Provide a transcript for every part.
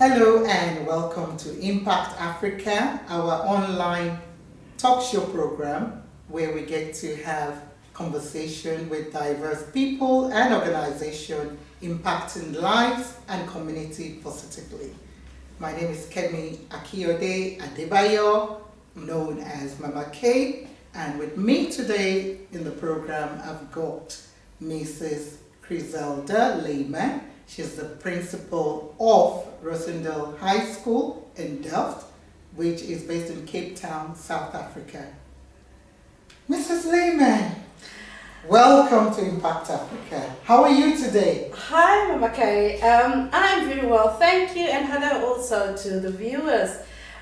Hello and welcome to Impact Africa, our online talk show program where we get to have conversation with diverse people and organizations impacting lives and community positively. My name is Kemi Akiode Adebayo, known as Mama K, and with me today in the program I've got Mrs. Griselda Layman. She's the principal of Rosendaal High School in Delft, which is based in Cape Town, South Africa. Mrs. Layman, welcome to Impact Africa. How are you today? Hi, Mama Kay. I'm very well, thank you, and hello also to the viewers.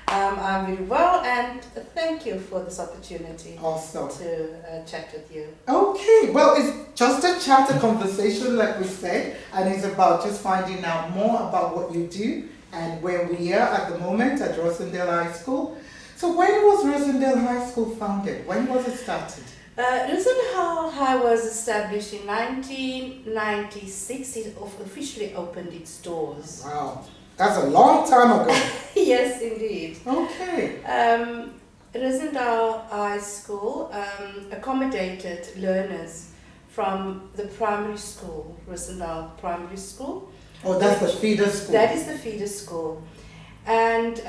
I'm very well, and thank you for this opportunity Awesome. to chat with you. Okay, well, it's just a chat, a conversation, like we said, and it's about just finding out more about what you do and where we are at the moment at Rosendaal High School. So when was Rosendaal High School founded? When was it started? Rosendaal High was established in 1996. It officially opened its doors. Wow, that's a long time ago. Yes, indeed. Okay. Rosendaal High School accommodated learners from the primary school, Rosendaal Primary School. Oh, that's the feeder school. That is the feeder school. And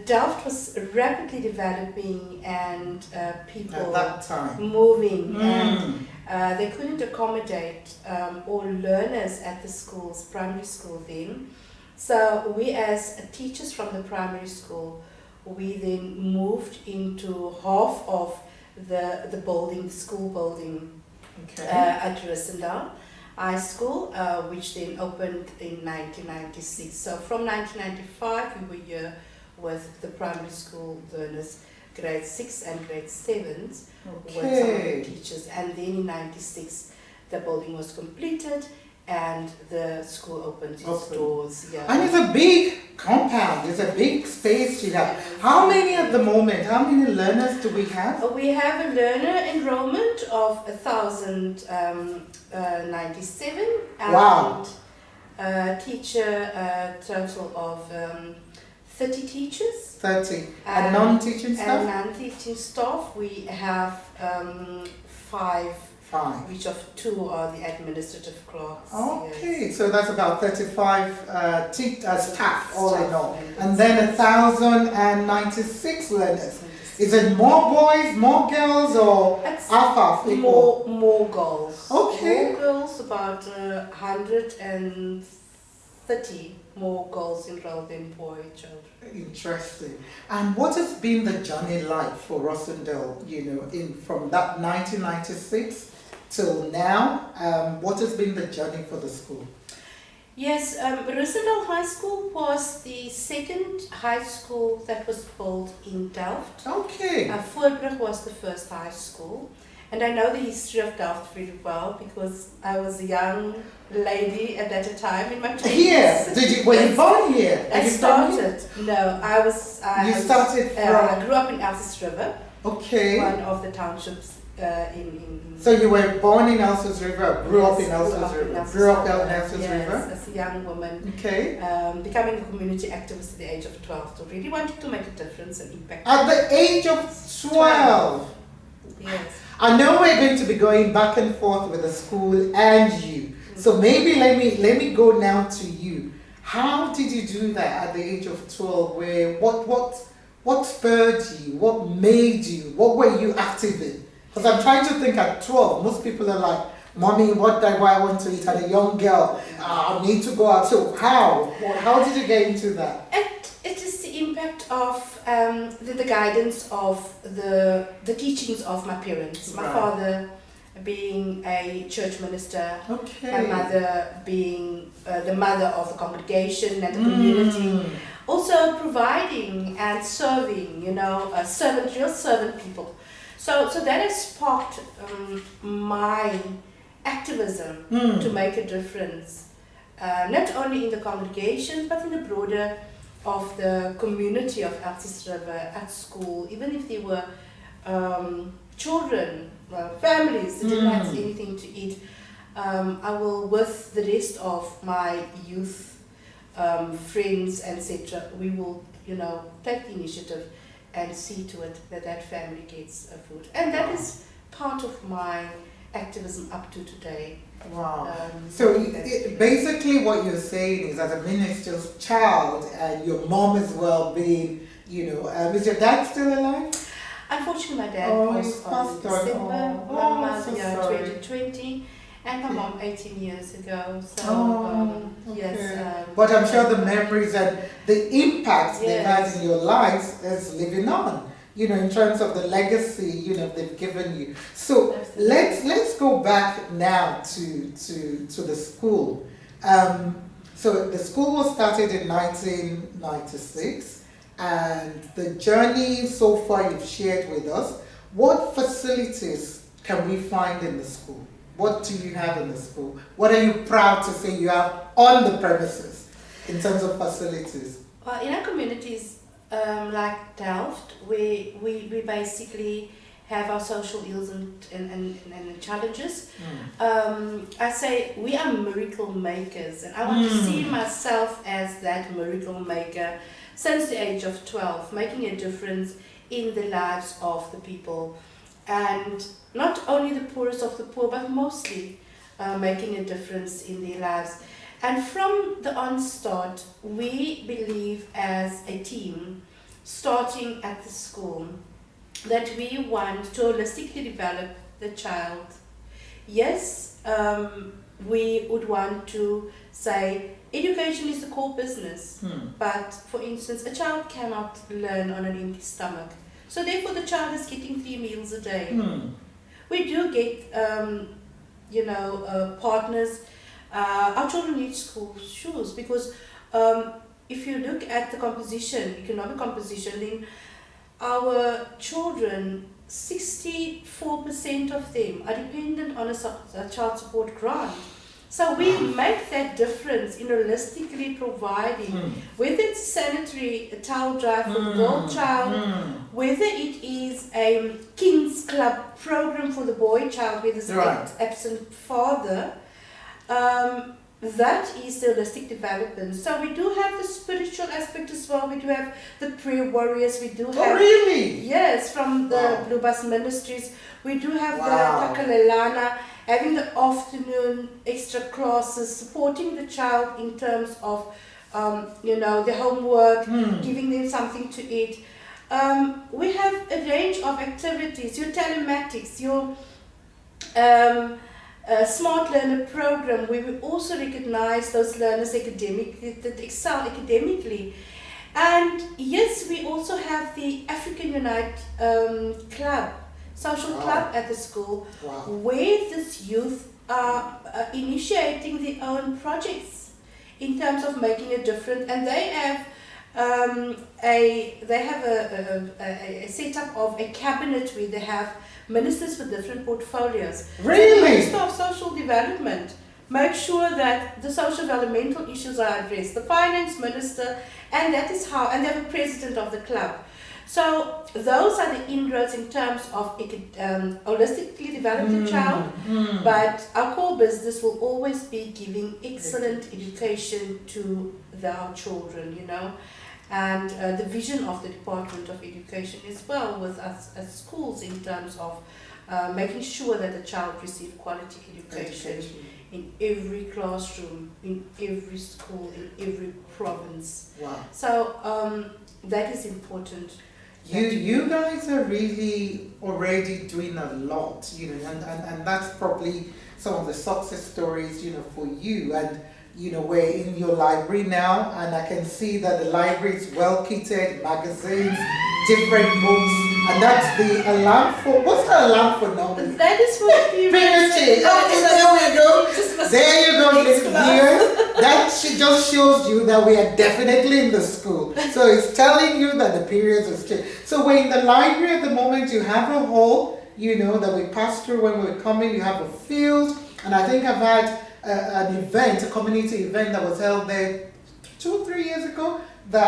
Delft was rapidly developing and people at that time moving and they couldn't accommodate all learners at the schools, primary school then. So we as teachers from the primary school, we then moved into half of the building, the school building at Rosendaal High School, which then opened in 1996. So from 1995 we were here with the primary school learners, grade 6 and grade 7s, with some of the teachers. And then in 96 the building was completed and the school opened its doors. Yeah. And it's a big compound, it's a big space you have. How many at the moment? How many learners do we have? We have a learner enrollment of 1,097 and wow. A teacher total of 30 teachers. 30. And non-teaching staff? And non-teaching staff, we have 5. Which of 2 are the administrative clerks. Okay, yes. So that's about 35 staff all in all. And then 1,096 learners. Is it more boys, more girls, or half equal? More girls. Okay. More girls, about 130 more girls enrolled than boy children. Interesting. And what has been the journey like for Rosendaal, from that 1996 till now? What has been the journey for the school? Yes, Rosendaal High School was the second high school that was built in Delft. Okay. Voorbrug was the first high school. And I know the history of Delft really well because I was a young lady at that time in my 20s. Here? Were you born here? You started from... I grew up in Elsies River. Okay. One of the townships So you were born in Elsies River, grew up in Elsies River, grew up in Elsies River? Yes, as a young woman. Okay. Becoming a community activist at the age of 12, so really wanted to make a difference and impact. At the age of 12? Yes. I know we're going to be going back and forth with the school and you. So maybe let me go now to you. How did you do that at the age of 12? What spurred you? What made you? What were you active in? Because I'm trying to think at 12, most people are like, Mommy, what do I want to eat? As a young girl, I need to go out. So how did you get into that? It is the impact of the guidance of the teachings of my parents. My father being a church minister, my mother being the mother of the congregation and the community. Also providing and serving, real servant people. So that has sparked my activism to make a difference, not only in the congregation but in the broader of the community of Elsies River at school, even if they were children, families that didn't have anything to eat. I will, with the rest of my youth, friends, etc., we will, take the initiative and see to it that that family gets food. And that is part of my activism up to today. Wow. So basically what you're saying is, as a minister's child and your mom as well being, is your dad still alive? Unfortunately, my dad was on December 2020, and my mom 18 years ago. So, yes. But I'm sure the memories and the impact they've had in your lives is living on, in terms of the legacy, they've given you. So let's go back now to the school. So the school was started in 1996. And the journey so far you've shared with us. What facilities can we find in the school? What do you have in the school? What are you proud to say you have on the premises in terms of facilities? Well, in our communities like Delft, we basically have our social ills and challenges. I say we are miracle makers, and I want to see myself as that miracle maker since the age of 12, making a difference in the lives of the people, and not only the poorest of the poor, but mostly making a difference in their lives. And from the onstart, we believe as a team, starting at the school, that we want to holistically develop the child. Yes, we would want to say education is the core business, but for instance, a child cannot learn on an empty stomach. So therefore the child is getting 3 meals a day. We do get, partners. Our children need school shoes because if you look at the economic composition, then our children, 64% of them are dependent on a child support grant. So we make that difference in holistically providing, whether it's sanitary towel drive for the girl child, whether it is a King's Club program for the boy child with his absent father, that is the holistic development. So we do have the spiritual aspect as well. We do have the prayer warriors. We do have... Oh, really? Yes, from the Blue Bus Ministries. We do have the Takalelana, having the afternoon extra classes, supporting the child in terms of, their homework, giving them something to eat. We have a range of activities, your telematics, your Smart Learner program, where we also recognize those learners that excel academically. And yes, we also have the African Unite Club, social club at the school, where this youth are initiating their own projects in terms of making a difference, and they have a setup of a cabinet where they have ministers with different portfolios. Really? So the Minister of Social Development makes sure that the social developmental issues are addressed. The Finance Minister, and that is how, and they have a president of the club. So those are the inroads in terms of holistically developing the child, but our core business will always be giving excellent education to our children, and the vision of the Department of Education as well with us as schools in terms of making sure that the child receives quality education in every classroom, in every school, in every province. So that is important. You guys are really already doing a lot, and that's probably some of the success stories, for you. And we're in your library now, and I can see that the library is well kitted, magazines, different books, and that's the alarm for. What's the alarm for normally? That is for period change. There we go. There you go, here. That just shows you that we are definitely in the school. So it's telling you that the periods have changed. So we're in the library at the moment. You have a hall, that we passed through when we were coming. You have a field, and I think I've had a community event that was held there 2 or 3 years ago, the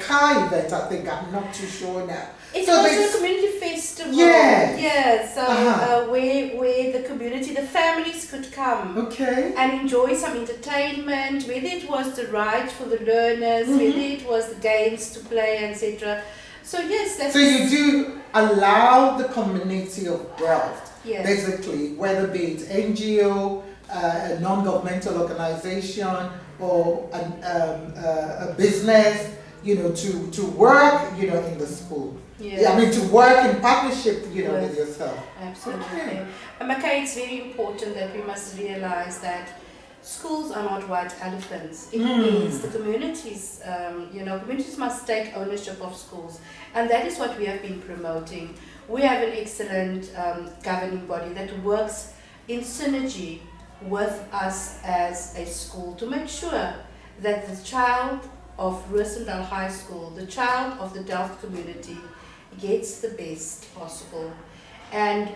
car event, I think, I'm not too sure now. It's So also a community festival. Yeah. Yeah, so where the community, the families could come Okay. and enjoy some entertainment, whether it was the ride for the learners, whether it was the games to play, etc. So yes, that's... So you do allow the community of Delft, Yes. basically, whether be it NGO, a non-governmental organization, or a business, to work, in the school. Yes. Yeah, I mean, to work in partnership, with yourself. Absolutely. Okay. And Mackay, it's very important that we must realize that schools are not white elephants. It means the communities, communities must take ownership of schools. And that is what we have been promoting. We have an excellent governing body that works in synergy with us as a school to make sure that the child of Rosendaal High School, the child of the Delft community, gets the best possible. And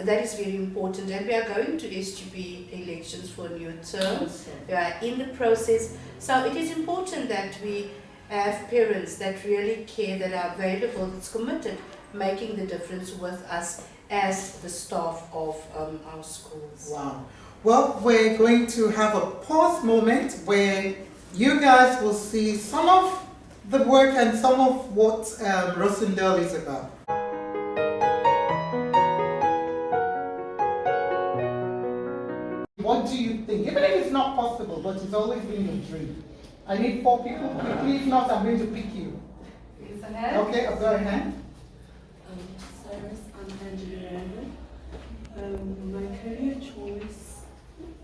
that is very important. And we are going to SGB elections for a new term. We are in the process. So it is important that we have parents that really care, that are available, that's committed, making the difference with us as the staff of our schools. Wow. Well, we're going to have a pause moment where you guys will see some of the work and some of what Rosendaal is about. What do you think? Even if it's not possible, but it's always been your dream. I need 4 people quickly. If not, I'm going to pick you. Raise a hand. Okay, I've got a hand. Cyrus, I'm Angela Randall. My career choice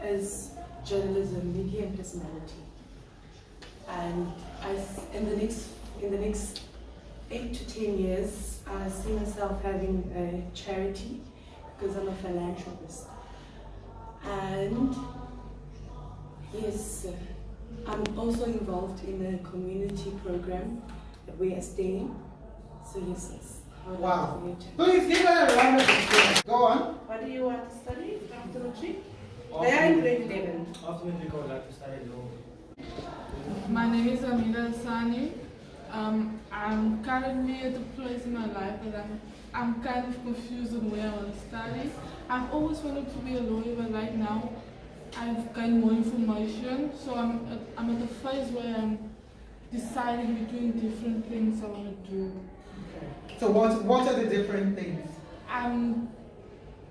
is journalism, media and personality. And in the next 8 to 10 years, I see myself having a charity because I'm a philanthropist. And yes, I'm also involved in a community program that we are staying. So yes. Wow. Please give her a round of applause. Go on. What do you want to study after the trip? They are in grade 11. Ultimately, I would like to study law. My name is Amila Sani. I'm currently at a place in my life that I'm kind of confused on where I want to study. I've always wanted to be a lawyer, but right now I've gained more information. So I'm at a phase where I'm deciding between different things I want to do. So what are the different things?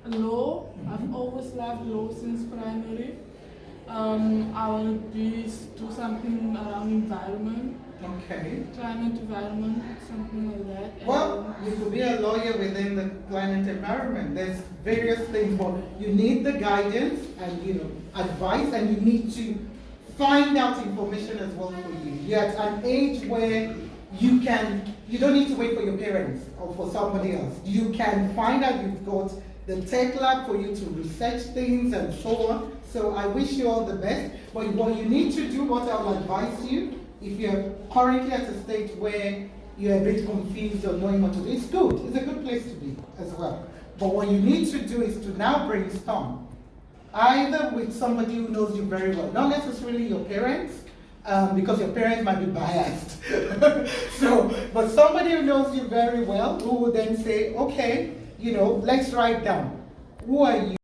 Law. I've always loved law since primary. I want to do something around environment. Okay. Climate, environment, something like that. Well, you could be a lawyer within the climate environment. There's various things, but you need the guidance and advice, and you need to find out information as well for you. You're at an age where you don't need to wait for your parents or for somebody else. You can find out. You've got the tech lab for you to research things and so on. So I wish you all the best. But what you need to do, what I will advise you, if you're currently at a stage where you're a bit confused or knowing what to do, it's good. It's a good place to be as well. But what you need to do is to now brainstorm, either with somebody who knows you very well, not necessarily your parents, because your parents might be biased. But somebody who knows you very well, who will then say, okay, let's write down, who are you?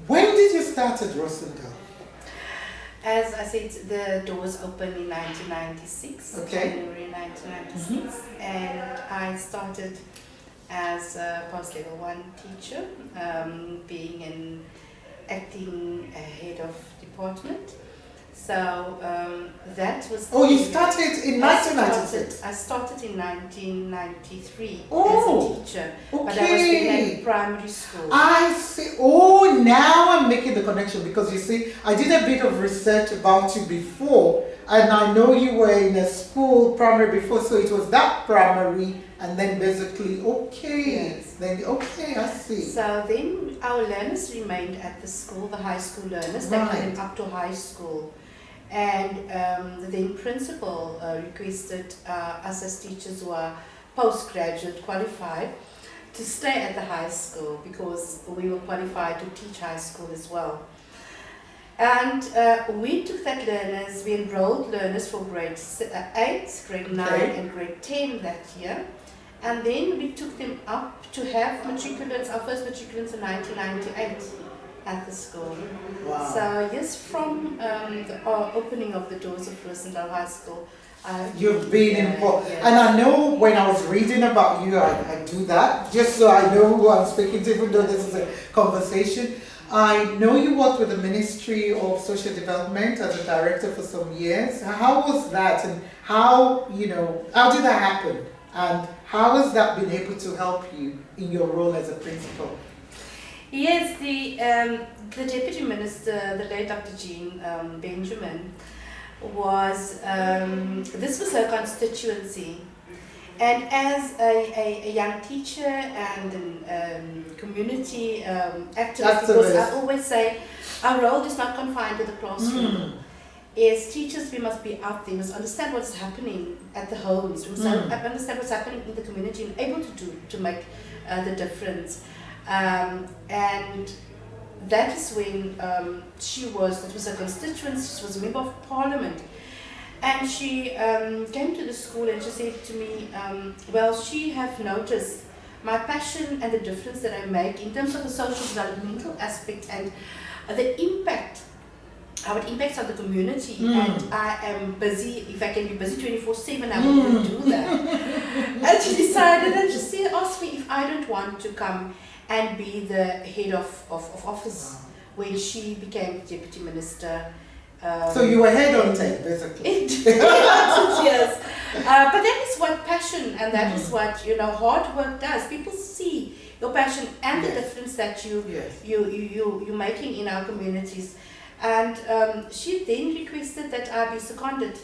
When did you start at Rosendaal? As I said, the doors opened in 1996, Okay. January 1996, and I started as a post-level 1 teacher, being an acting head of department. So that was. Oh, you started in 1996? I started in 1993 Oh, as a teacher, okay. but I was in a primary school. I see. Oh, now I'm making the connection because you see, I did a bit of research about you before, and I know you were in a school primary before, so it was that primary, and then basically, okay, Yes. then okay, I see. So then our learners remained at the school, the high school learners. They Right. came up to high school. And then principal requested us as teachers who are postgraduate qualified to stay at the high school because we were qualified to teach high school as well. And we took that learners, we enrolled learners for grade 8, grade 9 Okay. and grade 10 that year. And then we took them up to have matriculants, our first matriculants in 1998 at the school. Wow. So yes, from the opening of the doors of Rosendaal High School, You've been involved. yes. And I know when I was reading about you, I do that just so I know who I'm speaking to, even though this is a conversation. I know you worked with the Ministry of Social Development as a director for some years. How was that, and how did that happen? And how has that been able to help you in your role as a principal? Yes, the Deputy Minister, the late Dr. Jean Benjamin, was, this was her constituency. And as a young teacher and community activist, because I always say our role is not confined to the classroom. As teachers, we must be out there, we must understand what's happening at the homes, we must understand what's happening in the community and able to make the difference. And that is when it was a constituency, she was a member of parliament. And she came to the school and she said to me, well, she have noticed my passion and the difference that I make in terms of the social developmental aspect and the impact, how it impacts on the community. And I am busy, if I can be busy 24/7, I will do that. And she decided, and she asked me if I don't want to come and be the head of office when she became deputy minister. So you were head on tape, basically. Yes. But that is what passion and that is what hard work does. People see your passion and the difference that you're making in our communities. And she then requested that I be seconded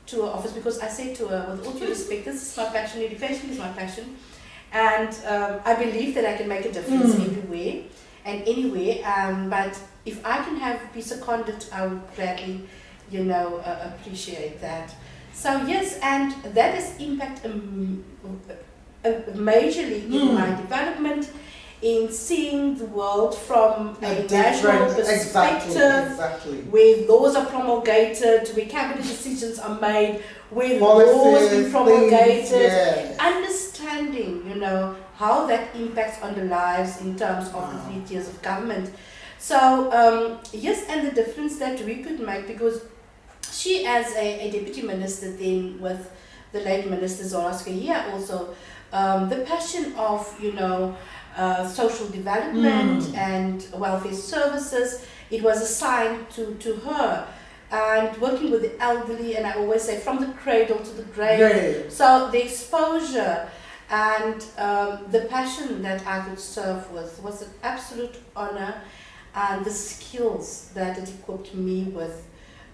to her office because I said to her, with all due respect, this is my passion, education is my passion. And I believe that I can make a difference everywhere and anywhere. But if I can be seconded, I would gladly, appreciate that. So yes, and that has impacted majorly in my development, in seeing the world from a national perspective, exactly. where laws are promulgated, where cabinet decisions are made, where laws are promulgated, understanding, how that impacts on the lives in terms of the 3 tiers of government. So yes, and the difference that we could make, because she as a deputy minister then with the late minister Zoraska here also, the passion of, social development and welfare services, it was assigned to her. And working with the elderly, and I always say from the cradle to the grave. So the exposure and the passion that I could serve with was an absolute honor, and the skills that it equipped me with,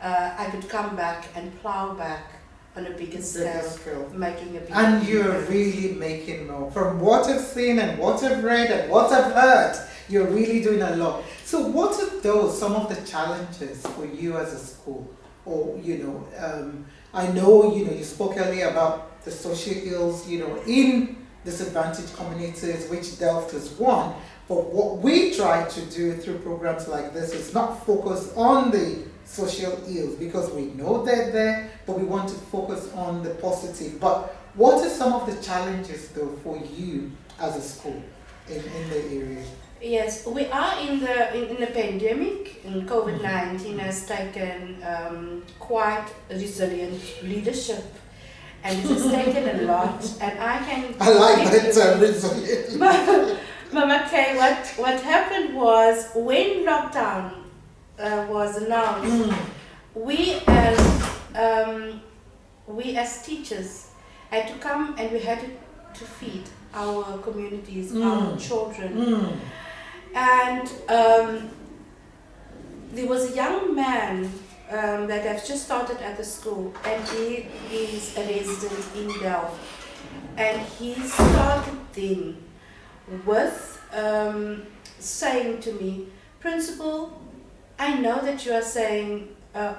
I could come back and plow back on a bigger scale, making a bigger And you're really making more. From what I've seen and what I've read and what I've heard, you're really doing a lot. So what are some of the challenges for you as a school? Or, I know, you spoke earlier about the social ills, in disadvantaged communities, which Delft is one. But what we try to do through programs like this is not focus on the social ills, because we know they're there, but we want to focus on the positive. But what are some of the challenges, though, for you as a school in the area? Yes, we are in the pandemic, and COVID-19 has taken quite resilient leadership, and it has taken a lot. And I like that term, resilient. Mama Kay, what happened was when lockdown was announced, we as teachers had to come and we had to feed our communities, our children. And there was a young man that has just started at the school, and he is a resident in Delft. And he started then with saying to me, Principal, I know that you are saying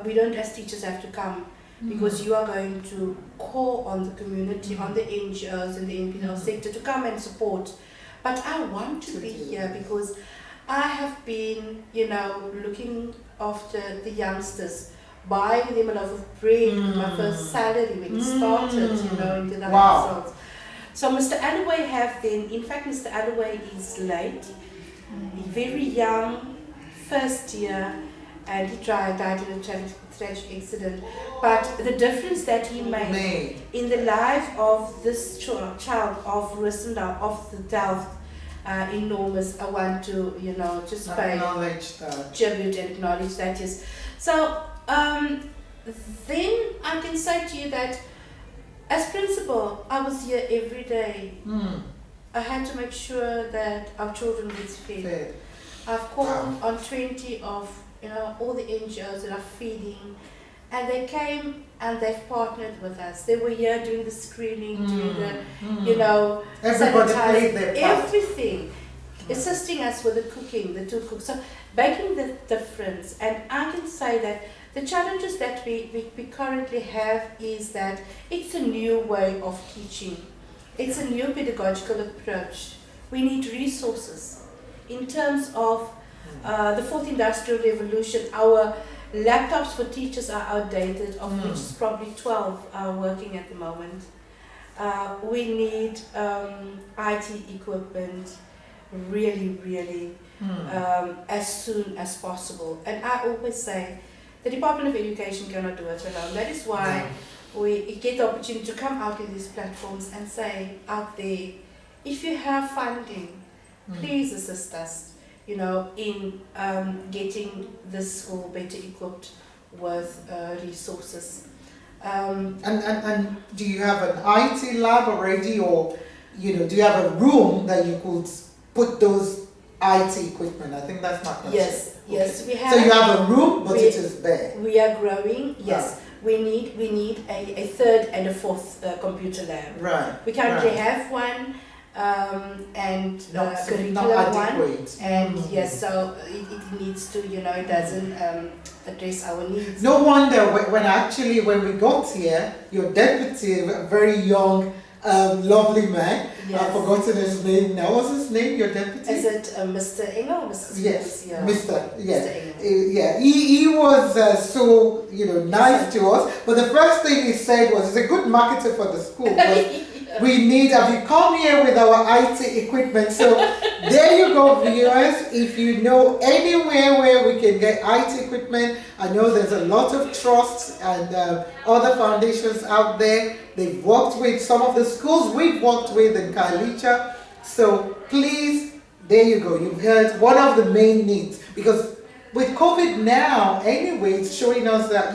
we don't as teachers have to come because you are going to call on the community, on the NGOs and the NPO sector to come and support. But I want to be here because I have been, looking after the youngsters, buying them a loaf of bread with my first salary when it started, into the households. So Mr. Alloway Mr. Alloway is late, very young, first year, and he died in a tragic accident. But the difference that he made in the life of this child of Rosendaal, of the Delft, enormous. I want to, just pay tribute and acknowledge that. Yes. So then I can say to you that as principal, I was here every day. I had to make sure that our children get fed. I've called on 20 of all the NGOs that are feeding, and they came and they've partnered with us. They were here doing the screening, doing the, everybody played their part. Everything, assisting us with the cooking, the two cooks. So making the difference. And I can say that the challenges that we currently have is that it's a new way of teaching. It's a new pedagogical approach. We need resources. In terms of the fourth industrial revolution, our laptops for teachers are outdated, of which is probably 12 are working at the moment. We need IT equipment really as soon as possible. And I always say, the Department of Education cannot do it alone. That is why we get the opportunity to come out in these platforms and say out there, if you have funding, please assist us, in getting this school better equipped with resources. And do you have an IT lab already, or do you have a room that you could put those IT equipment? I think that's my question. Yes, we have. So you have a room, but it is bare. We are growing. Yes, we need a third and a fourth computer lab. Right. We currently have one. And curriculum not one, and yes, so it needs to, it doesn't address our needs. No wonder when we got here, your deputy, a very young, lovely man, I've forgotten his name now. What's his name, your deputy? Is it Mr. Engel? Yes, yeah. Mr. Yes. Mr. Engel. Yeah, he was so nice to us. But the first thing he said was, he's a good marketer for the school. But we need, have you come here with our IT equipment? So there you go, viewers. If you know anywhere where we can get IT equipment, I know there's a lot of trusts and other foundations out there. They've worked with some of the schools we've worked with in Kailicha. So please, there you go. You've heard one of the main needs. Because with COVID now, anyway, it's showing us that,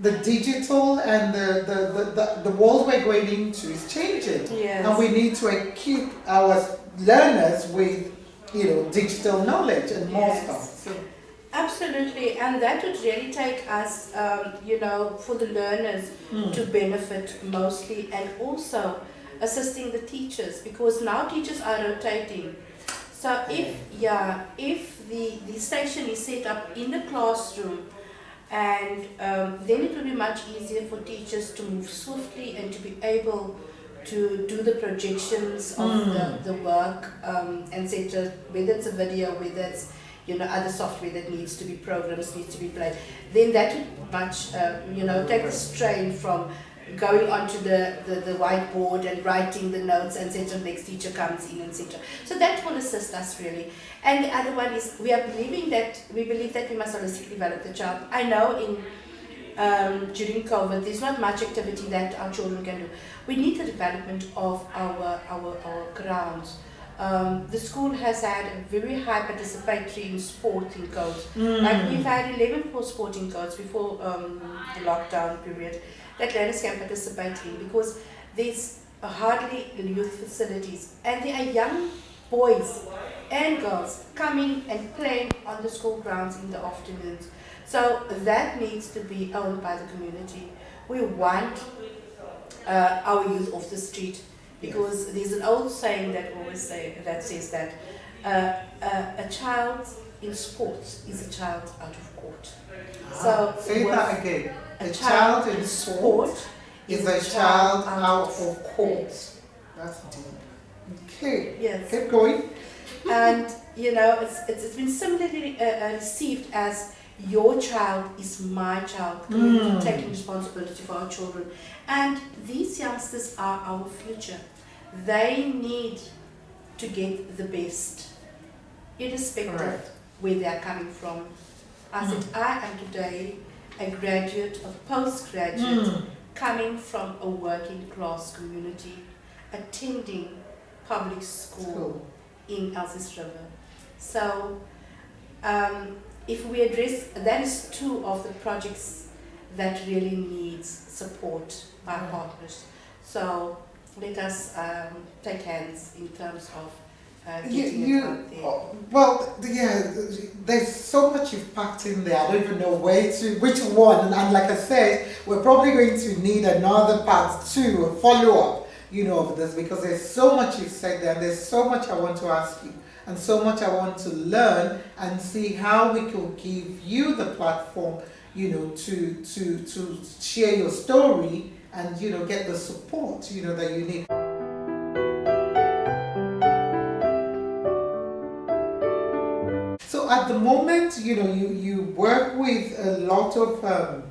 the digital and the world we're going into is changing. Yes. And we need to equip our learners with, digital knowledge and more stuff. So. Absolutely, and that would really take us, for the learners to benefit mostly, and also assisting the teachers, because now teachers are rotating. So if the station is set up in the classroom, and then it will be much easier for teachers to move swiftly and to be able to do the projections of the work, etc. Whether it's a video, whether it's other software that needs to be programmed, needs to be played. Then that would much take the strain from going onto the whiteboard and writing the notes, etc. Next teacher comes in, etc. So that will assist us really. And the other one is we believe that we must holistically develop the child. I know during COVID there's not much activity that our children can do. We need the development of our grounds. The school has had a very high participatory in sporting codes. Like we've had 11 sporting codes before the lockdown period that learners can participate in, because there's hardly youth facilities, and there are young boys and girls coming and playing on the school grounds in the afternoons. So that needs to be owned by the community. We want our youth off the street, because there's an old saying that says that a child in sports is a child out of court. So say that again. A child in sport is a child out of court. That's deep. Okay. Yes. Keep going. And you know, it's been similarly received as your child is my child, taking responsibility for our children. And these youngsters are our future. They need to get the best, irrespective where they are coming from. I said, I am today a graduate or postgraduate coming from a working class community, attending public school in Elsies River. So if we address, that is two of the projects that really needs support by partners. So let us take hands in terms of getting it out there. Well, yeah, there's so much you've packed in there. I don't even know which one. And like I said, we're probably going to need another part 2, a follow-up, of this, because there's so much you've said there. And there's so much I want to ask you, and so much I want to learn and see how we can give you the platform, to share your story and, get the support, that you need. So at the moment, you work with a lot of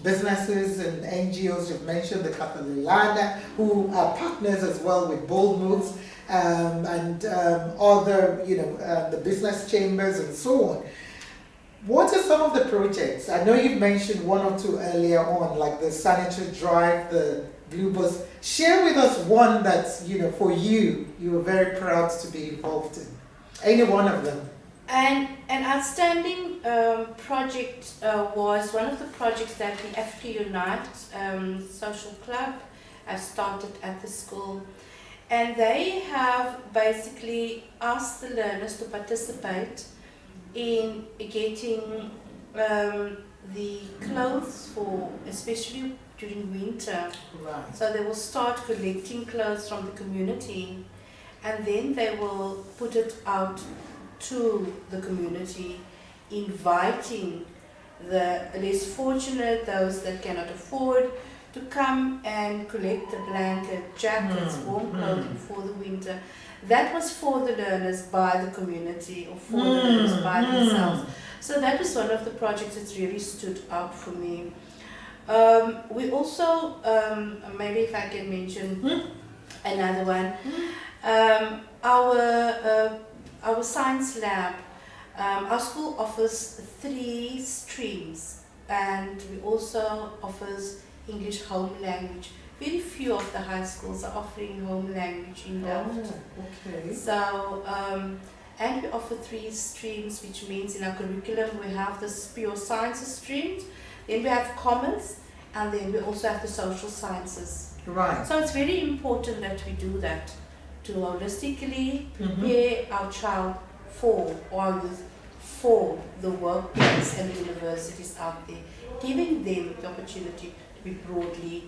businesses and NGOs. You've mentioned the Catalana, who are partners as well with Bold Moves, and other, the business chambers and so on. What are some of the projects? I know you've mentioned one or two earlier on, like the sanitary drive, the blue bus. Share with us one that's, for you were very proud to be involved in. Any one of them. And an outstanding project was one of the projects that the FP Unite Social Club have started at the school. And they have basically asked the learners to participate in getting the clothes for, especially during winter. Right. So they will start collecting clothes from the community, and then they will put it out to the community, inviting the less fortunate, those that cannot afford, to come and collect the blanket, jackets, warm clothing for the winter. That was for the learners by the community, or for the learners by themselves. So that was one of the projects that really stood out for me. We also, maybe if I can mention another one, our science lab. Our school offers 3 streams, and we also offers English home language. Very few of the high schools are offering home language in Delft. Okay. So, and we offer 3 streams, which means in our curriculum we have the pure sciences streams, then we have commerce, and then we also have the social sciences. Right. So it's very important that we do that, to holistically prepare our child for, or our youth for, the workplace and the universities out there, giving them the opportunity to be broadly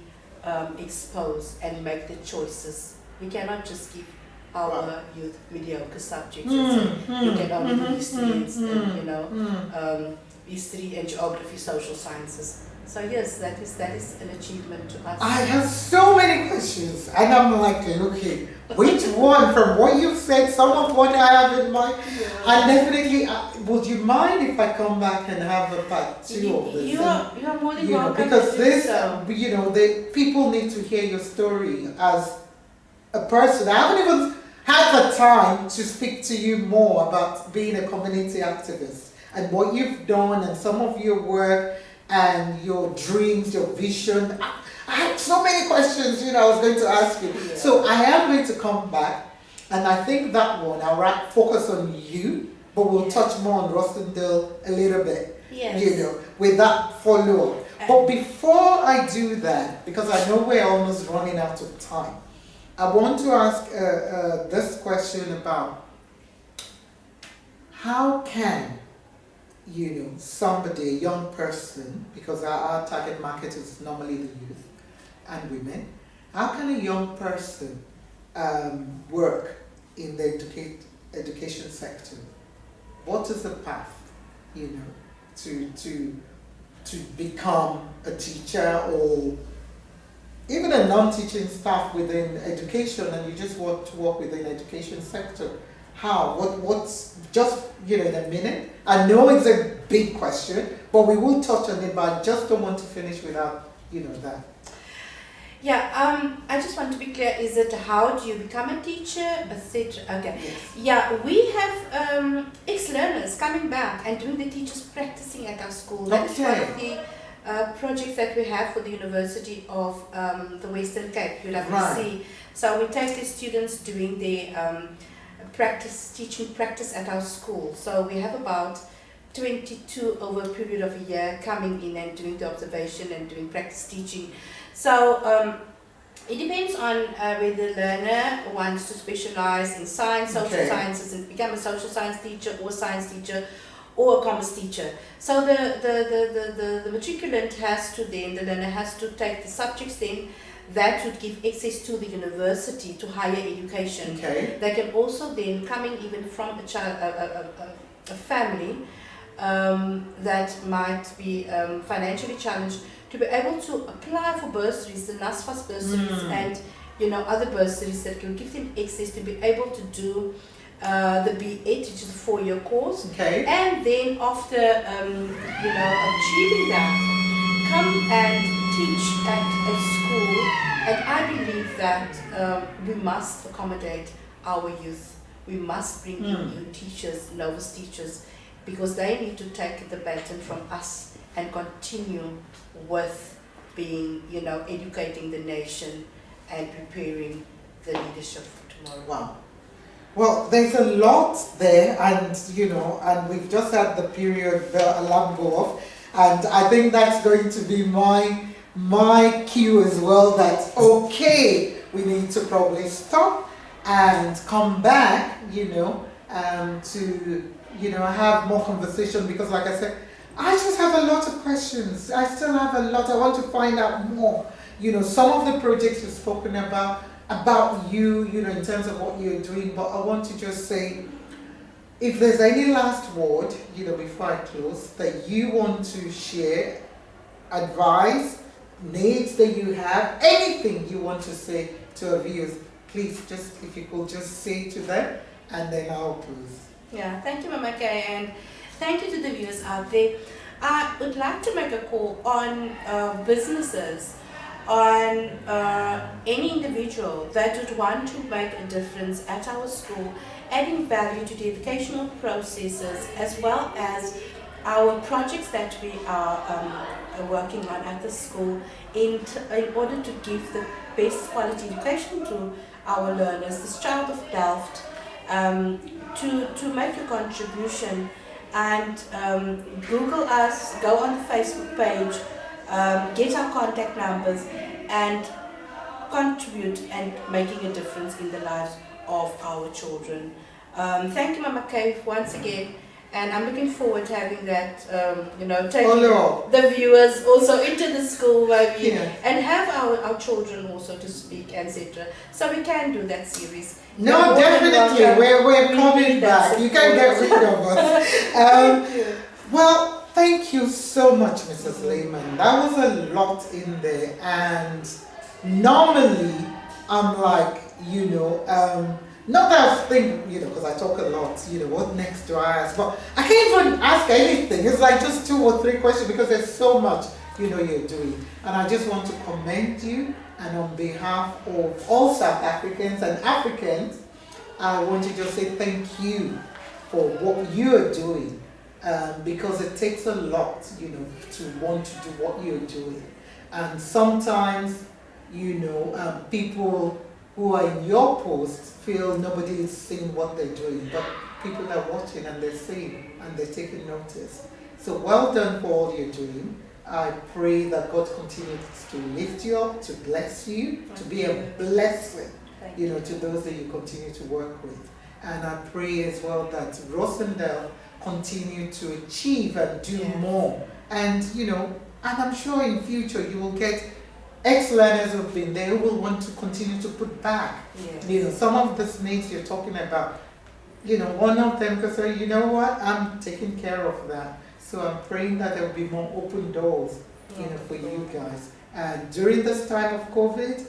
exposed and make the choices. We cannot just give our youth mediocre subjects and say, you can only do history and, history and geography, social sciences. So yes, that is an achievement to us. I have so many questions, and I'm like looking, which one from what you've said, some of what I have in mind, I definitely, would you mind if I come back and have a part 2 of this? You are more than welcome. Because to do this, so. the people need to hear your story as a person. I haven't even had the time to speak to you more about being a community activist and what you've done and some of your work and your dreams, your vision. I had so many questions, I was going to ask you. Yeah. So I am going to come back And I think that one, I'll focus on you, but we'll touch more on Rosendaal a little bit, Yes. with that follow-up. But before I do that, because I know we're almost running out of time, I want to ask this question about how can, somebody, a young person, because our target market is normally the youth and women, how can a young person work in the education sector? What is the path, to become a teacher or even a non-teaching staff within education, and you just want to work within the education sector? How? What's just, in a minute? I know it's a big question, but we will touch on it, but I just don't want to finish without, that. Yeah, I just want to be clear, is it how do you become a teacher, etc.? Okay. Yes. Yeah, we have ex-learners coming back and doing the teachers practicing at our school. That is one of the projects that we have for the University of the Western Cape, UWC. Right. So we take the students doing their teaching practice at our school. So we have about 22 over a period of a year coming in and doing the observation and doing practice teaching. So it depends on whether the learner wants to specialize in science, social sciences, and become a social science teacher or science teacher or a commerce teacher. So the matriculant has to then, the learner has to take the subjects then that would give access to the university to higher education. Okay. They can also then, coming even from a child, a family that might be financially challenged, to be able to apply for bursaries, the NSFAS bursaries, and other bursaries that can give them access to be able to do the BEd, which is a 4-year course. Okay. And then after achieving that, come and teach at a school. And I believe that we must accommodate our youth. We must bring in new teachers, novice teachers, because they need to take the baton from us and continue with being, educating the nation and preparing the leadership for tomorrow. Wow. Well, there's a lot there, and we've just had the period, the alarm go off, and I think that's going to be my cue as well, that okay, we need to probably stop and come back, to have more conversation, because like I said, I just have a lot of questions. I still have a lot. I want to find out more. Some of the projects you've spoken about you, in terms of what you're doing, but I want to just say, if there's any last word, before I close, that you want to share, advice, needs that you have, anything you want to say to our viewers, please just, if you could just say to them, and then I'll close. Yeah, thank you, Mama Kay, and thank you to the viewers out there. I would like to make a call on businesses, on any individual that would want to make a difference at our school, adding value to the educational processes as well as our projects that we are working on at the school in order to give the best quality education to our learners, this child of Delft, to make a contribution. And Google us, go on the Facebook page, get our contact numbers, and contribute and making a difference in the lives of our children. Thank you, Mama Kay, once again, and I'm looking forward to having that, taking the viewers also into the school maybe, and have our children also to speak, etc. So we can do that series. No, definitely. We're coming back. You can't get rid of us. Well, thank you so much, Mrs. Layman. That was a lot in there. And normally, I'm like, not that I think, because I talk a lot, what next do I ask? But I can't even ask anything. It's like just 2 or 3 questions, because there's so much, you're doing. And I just want to commend you. And on behalf of all South Africans and Africans, I want to just say thank you for what you are doing, because it takes a lot, to want to do what you're doing. And sometimes, people who are in your post feel nobody is seeing what they're doing, but people are watching and they're seeing and they're taking notice. So well done for all you're doing. I pray that God continues to lift you up, to bless you, to be a blessing, to those that you continue to work with. And I pray as well that Rosendaal continue to achieve and do more. And and I'm sure in future you will get ex-learners who've been there who will want to continue to put back. Some of the needs you're talking about, one of them could say, you know what, I'm taking care of that. So I'm praying that there will be more open doors, for you guys. And during this time of COVID,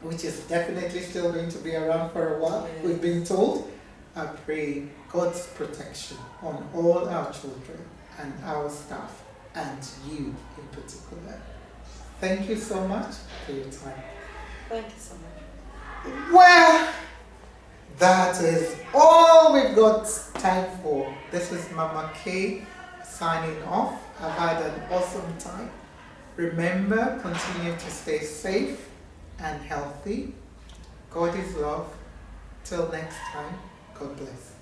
which is definitely still going to be around for a while, we've been told, I pray God's protection on all our children and our staff and you in particular. Thank you so much for your time. Thank you so much. Well, that is all we've got time for. This is Mama K signing off. I've had an awesome time. Remember, continue to stay safe and healthy. God is love. Till next time, God bless.